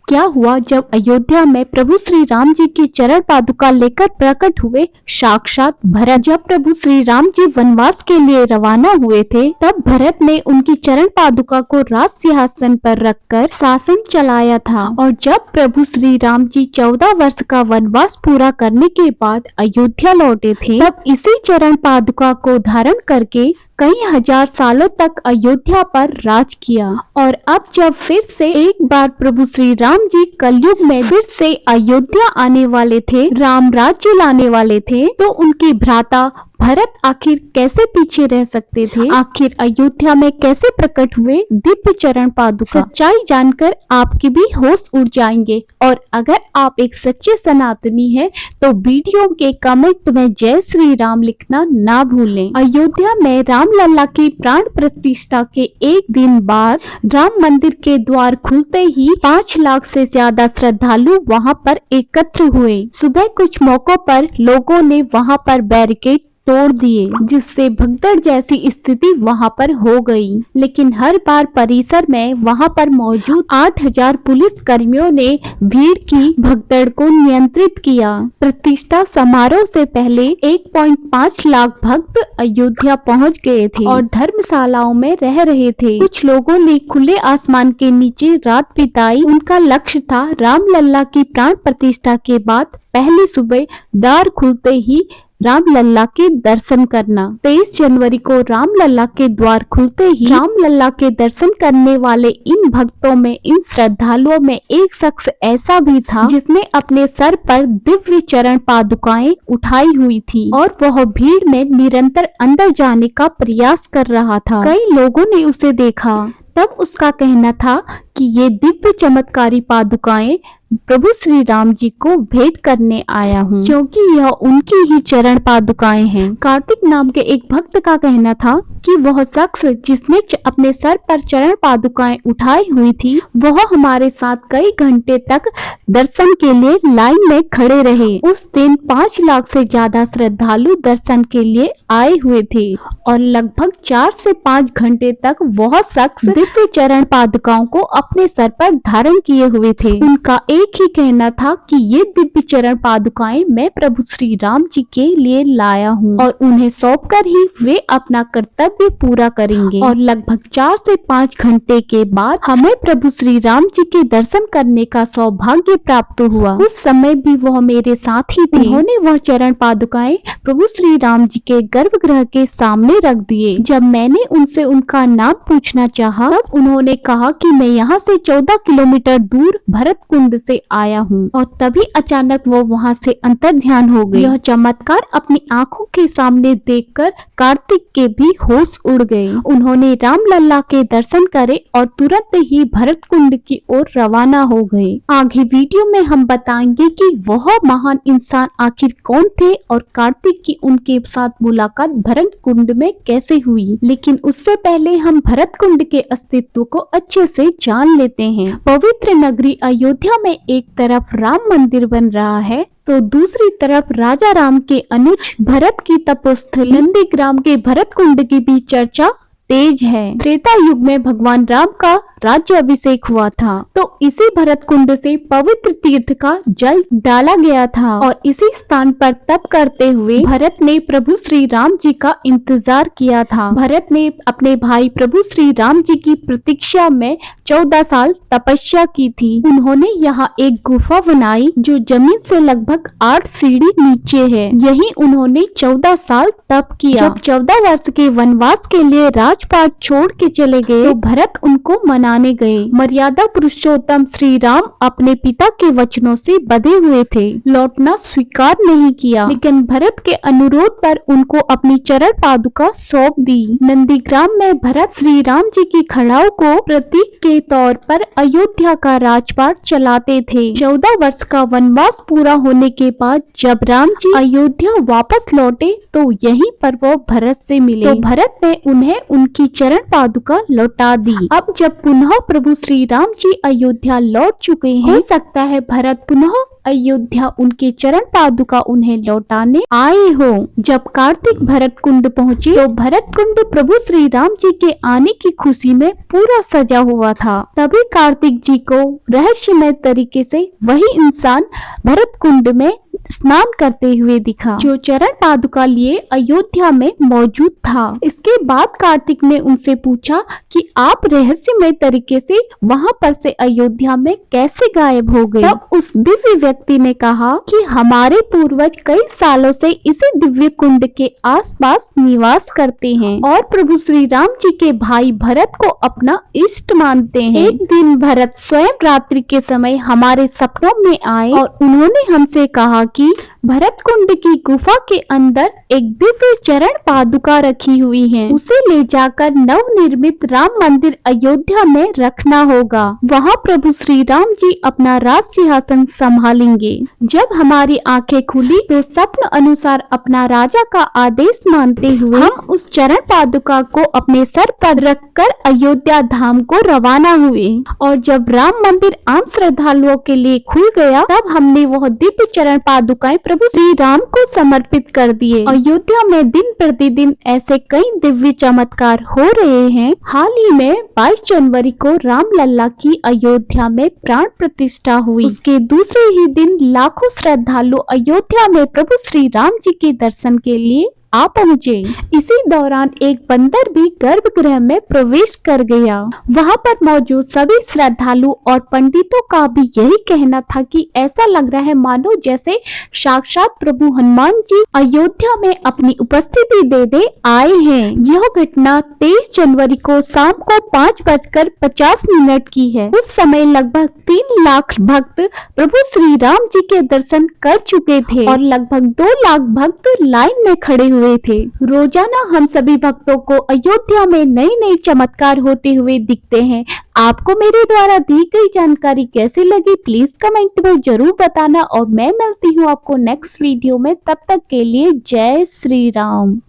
क्या हुआ जब अयोध्या में प्रभु श्री राम जी की चरण पादुका लेकर प्रकट हुए साक्षात भरत। जब प्रभु श्री राम जी वनवास के लिए रवाना हुए थे, तब भरत ने उनकी चरण पादुका को राज सिंहासन पर रखकर शासन चलाया था। और जब प्रभु श्री राम जी 14 वर्ष का वनवास पूरा करने के बाद अयोध्या लौटे थे, तब इसी चरण पादुका को धारण करके कई हजार सालों तक अयोध्या पर राज किया। और अब जब फिर से एक बार प्रभु श्री राम जी कलयुग में फिर से अयोध्या आने वाले थे, राम राज्य लाने वाले थे, तो उनके भ्राता भरत आखिर कैसे पीछे रह सकते थे? आखिर अयोध्या में कैसे प्रकट हुए दिव्य चरण पादुका? सच्चाई जानकर आपके भी होश उड़ जाएंगे। और अगर आप एक सच्चे सनातनी हैं, तो वीडियो के कमेंट में जय श्री राम लिखना ना भूलें। अयोध्या में रामलला की प्राण प्रतिष्ठा के एक दिन बाद राम मंदिर के द्वार खुलते ही 5 लाख से ज्यादा श्रद्धालु वहां पर एकत्र हुए। सुबह कुछ मौकों पर लोगों ने वहां पर बैरिकेड तोड़ दिए, जिससे भगदड़ जैसी स्थिति वहां पर हो गई। लेकिन हर बार परिसर में वहां पर मौजूद 8000 पुलिस कर्मियों ने भीड़ की भगदड़ को नियंत्रित किया। प्रतिष्ठा समारोह से पहले 1.5 लाख भक्त अयोध्या पहुंच गए थे और धर्मशालाओं में रह रहे थे। कुछ लोगों ने खुले आसमान के नीचे रात बिताई। उनका लक्ष्य था रामलला की प्राण प्रतिष्ठा के बाद पहली सुबह द्वार खुलते ही रामलला के दर्शन करना। 23 जनवरी को रामलला के द्वार खुलते ही रामलला के दर्शन करने वाले इन भक्तों में, इन श्रद्धालुओं में एक शख्स ऐसा भी था जिसने अपने सर पर दिव्य चरण पादुकाएं उठाई हुई थी और वह भीड़ में निरंतर अंदर जाने का प्रयास कर रहा था। कई लोगों ने उसे देखा, तब उसका कहना था कि ये दिव्य चमत्कारी पादुकाएं प्रभु श्री राम जी को भेंट करने आया हूँ, क्योंकि यह उनकी ही चरण पादुकाएं हैं। कार्तिक नाम के एक भक्त का कहना था कि वह शख्स जिसने अपने सर पर चरण पादुकाएं उठाई हुई थी, वह हमारे साथ कई घंटे तक दर्शन के लिए लाइन में खड़े रहे। उस दिन 5 लाख से ज्यादा श्रद्धालु दर्शन के लिए आए हुए थे और लगभग 4 से 5 घंटे तक वह शख्स दिव्य चरण पादुकाओं को अपने सर पर धारण किए हुए थे। उनका एक ही कहना था कि ये दिव्य चरण पादुकाएं मैं प्रभु श्री राम जी के लिए लाया हूँ और उन्हें सौंपकर ही वे अपना कर्तव्य पूरा करेंगे। और लगभग 4 से 5 घंटे के बाद हमें प्रभु श्री राम जी के दर्शन करने का सौभाग्य प्राप्त हुआ। उस समय भी वह मेरे साथ ही थे। उन्होंने वह चरण पादुकाएं प्रभु श्री राम जी के गर्भगृह के सामने रख दिए। जब मैंने उनसे उनका नाम पूछना चाहा, तब उन्होंने कहा कि मैं यहाँ से 14 किलोमीटर दूर भरत कुंड से आया हूँ। और तभी अचानक वो वहाँ से अंतर्ध्यान हो गए। यह चमत्कार अपनी आंखों के सामने देखकर कार्तिक के भी होश उड़ गए। उन्होंने रामलला के दर्शन करे और तुरंत ही भरत कुंड की ओर रवाना हो गए। आगे वीडियो में हम बताएंगे कि वह महान इंसान आखिर कौन थे और कार्तिक की उनके साथ मुलाकात भरत कुंड में कैसे हुई। लेकिन उससे पहले हम भरत कुंड के अस्तित्व को अच्छे से जान लेते हैं। पवित्र नगरी अयोध्या में एक तरफ राम मंदिर बन रहा है, तो दूसरी तरफ राजा राम के अनुज भरत की तपोस्थली नंदीग्राम के भरत कुंड की भी चर्चा तेज है। त्रेता युग में भगवान राम का राज्य अभिषेक हुआ था, तो इसी भरत कुंड से पवित्र तीर्थ का जल डाला गया था और इसी स्थान पर तप करते हुए भरत ने प्रभु श्री राम जी का इंतजार किया था। भरत ने अपने भाई प्रभु श्री राम जी की प्रतीक्षा में 14 साल तपस्या की थी। उन्होंने यहाँ एक गुफा बनाई जो जमीन से लगभग 8 सीढ़ी नीचे है। यही उन्होंने 14 साल तप किया। जब 14 वर्ष के वनवास के लिए राजपाट छोड़ के चले गए, तो भरत उनको मनाने गए। मर्यादा पुरुषोत्तम श्री राम अपने पिता के वचनों से बंधे हुए थे, लौटना स्वीकार नहीं किया, लेकिन भरत के अनुरोध पर उनको अपनी चरण पादुका सौंप दी। नंदीग्राम में भरत श्री राम जी की खड़ाऊ को प्रतीक के तौर पर अयोध्या का राजपाट चलाते थे। 14 वर्ष का वनवास पूरा होने के बाद जब राम जी अयोध्या वापस लौटे, तो यहीं पर वो भरत से मिले। तो भरत ने उन्हें उनकी चरण पादुका लौटा दी। अब जब पुनः पुनः प्रभु श्री राम जी अयोध्या लौट चुके हैं। हो सकता है भरत पुनः अयोध्या उनके चरण पादुका उन्हें लौटाने आए हो। जब कार्तिक भरत कुंड पहुँचे तो भरत कुंड प्रभु श्री राम जी के आने की खुशी में पूरा सजा हुआ था। तभी कार्तिक जी को रहस्यमय तरीके से वही इंसान भरत कुंड में स्नान करते हुए दिखा जो चरण पादुका लिए अयोध्या में मौजूद था। इसके बाद कार्तिक ने उनसे पूछा कि आप रहस्यमय तरीके से वहां पर से अयोध्या में कैसे गायब हो गए। तब उस दिव्य व्यक्ति ने कहा कि हमारे पूर्वज कई सालों से इसी दिव्य कुंड के आसपास निवास करते हैं और प्रभु श्री राम जी के भाई भरत को अपना इष्ट मानते हैं। एक दिन भरत स्वयं रात्रि के समय हमारे सपनों में आए और उन्होंने हमसे कहा कि भरत कुंड की गुफा के अंदर एक दिव्य चरण पादुका रखी हुई है, उसे ले जाकर नवनिर्मित राम मंदिर अयोध्या में रखना होगा। वहाँ प्रभु श्री राम जी अपना राज सिंहासन संभालेंगे। जब हमारी आंखें खुली तो स्वप्न अनुसार अपना राजा का आदेश मानते हुए हम उस चरण पादुका को अपने सर पर रखकर अयोध्या धाम को रवाना हुए और जब राम मंदिर आम श्रद्धालुओं के लिए खुल गया तब हमने वह दिव्य चरण पादुकाएं प्रभु श्री राम को समर्पित कर दिए। अयोध्या में दिन प्रतिदिन ऐसे कई दिव्य चमत्कार हो रहे हैं। हाल ही में 22 जनवरी को रामलला की अयोध्या में प्राण प्रतिष्ठा हुई। उसके दूसरे ही दिन लाखों श्रद्धालु अयोध्या में प्रभु श्री राम जी के दर्शन के लिए आ पहुँचे। इसी दौरान एक बंदर भी गर्भगृह में प्रवेश कर गया। वहाँ पर मौजूद सभी श्रद्धालु और पंडितों का भी यही कहना था कि ऐसा लग रहा है मानो जैसे साक्षात प्रभु हनुमान जी अयोध्या में अपनी उपस्थिति दे आए हैं। यह घटना 23 जनवरी को शाम को 5:50 की है। उस समय लगभग 3 लाख भक्त प्रभु श्री राम जी के दर्शन कर चुके थे और लगभग 2 लाख भक्त लाइन में खड़े हुए थे। रोजाना हम सभी भक्तों को अयोध्या में नए नए चमत्कार होते हुए दिखते हैं। आपको मेरे द्वारा दी गई जानकारी कैसी लगी प्लीज कमेंट में जरूर बताना और मैं मिलती हूँ आपको नेक्स्ट वीडियो में। तब तक के लिए जय श्री राम।